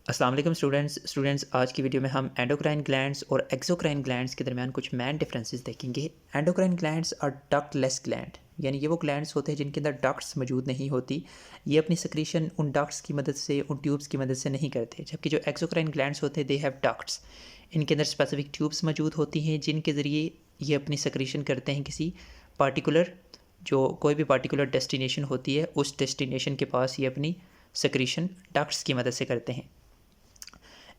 अस्सलाम वालेकुम स्टूडेंट्स आज की वीडियो में हम एंडोक्राइन ग्लैंड्स और एक्सोक्राइन ग्लैंड्स के दरमियान कुछ मेन डिफरेंसेस देखेंगे। एंडोक्राइन ग्लैंड्स और डक्टलेस ग्लैंड यानी ये वो ग्लैंड्स होते हैं जिनके अंदर डक्ट्स मौजूद नहीं होती। ये अपनी सिक्रीशन उन डक्ट्स की मदद से, उन ट्यूब्स की मदद से नहीं करते, जबकि जो एक्सोक्राइन ग्लैंड्स होते हैं दे हैव डक्ट्स। इनके अंदर स्पेसिफिक ट्यूब्स मौजूद होती हैं जिनके ज़रिए ये अपनी सिक्रीशन करते हैं किसी पार्टिकुलर, जो कोई भी पार्टिकुलर डेस्टिनेशन होती है उस डेस्टिनेशन के पास ये अपनी सिक्रीशन डक्ट्स की मदद से करते हैं।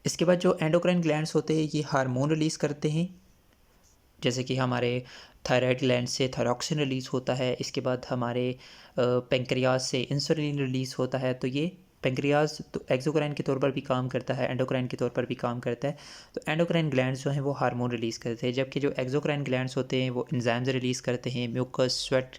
इसके बाद जो एंडोक्राइन ग्लैंड्स होते हैं ये हार्मोन रिलीज़ करते हैं, जैसे कि हमारे थायराइड ग्लैंड से थायरॉक्सिन रिलीज़ होता है। इसके बाद हमारे पेंक्रियाज से इंसुलिन रिलीज़ होता है। तो ये पेंक्रियाज तो एक्सोक्राइन के तौर पर भी काम करता है, एंडोक्राइन के तौर पर भी काम करता है। तो एंडोक्राइन ग्लैंड्स जो हैं वो हार्मोन रिलीज़ करते हैं, जबकि जो एक्सोक्राइन ग्लैंड्स होते हैं वो एंजाइम्स रिलीज़ करते हैं, म्यूकस स्वेट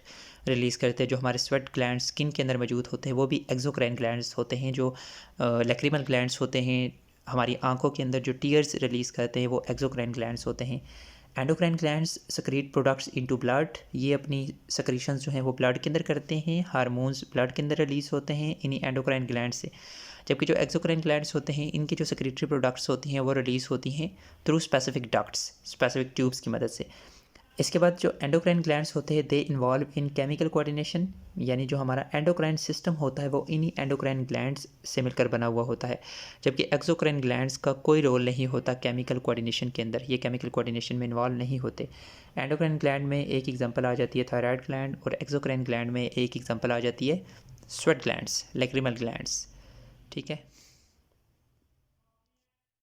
रिलीज़ करते हैं। जो हमारे स्वेट ग्लैंड स्किन के अंदर मौजूद होते हैं वो भी एक्सोक्राइन ग्लैंड्स होते हैं। जो लैक्रिमल ग्लैंड्स होते हैं, हमारी आंखों के अंदर जो टीयर्स रिलीज़ करते हैं वो एक्सोक्राइन ग्लैंड्स होते हैं। Endocrine glands secrete products into blood, ये अपनी सक्रीशंस जो हैं वो ब्लड के अंदर करते हैं। हार्मोन्स ब्लड के अंदर रिलीज़ होते हैं इन्हीं एंडोक्राइन ग्लैंड से। जबकि जो एक्सोक्राइन ग्लैंड्स होते हैं इनकी जो सेक्रेटरी प्रोडक्ट्स होती हैं वो रिलीज़ होती हैं through specific ducts, specific tubes की मदद से। इसके बाद जो एंडोक्राइन ग्लैंड्स होते हैं they involve in chemical coordination, यानी जो हमारा एंडोक्राइन सिस्टम होता है वो इन्हीं एंडोक्राइन ग्लैंड्स से मिलकर बना हुआ होता है। जबकि एक्सोक्राइन ग्लैंड्स का कोई रोल नहीं होता केमिकल कोऑर्डिनेशन के अंदर, ये केमिकल कोऑर्डिनेशन में इन्वॉल्व नहीं होते। एंडोक्राइन ग्लैंड में एक एग्जांपल आ जाती है थायराइड ग्लैंड, और एक्सोक्राइन ग्लैंड में एक एग्जांपल आ जाती है स्वेट ग्लैंड्स, लैक्रिमल ग्लैंड्स। ठीक है।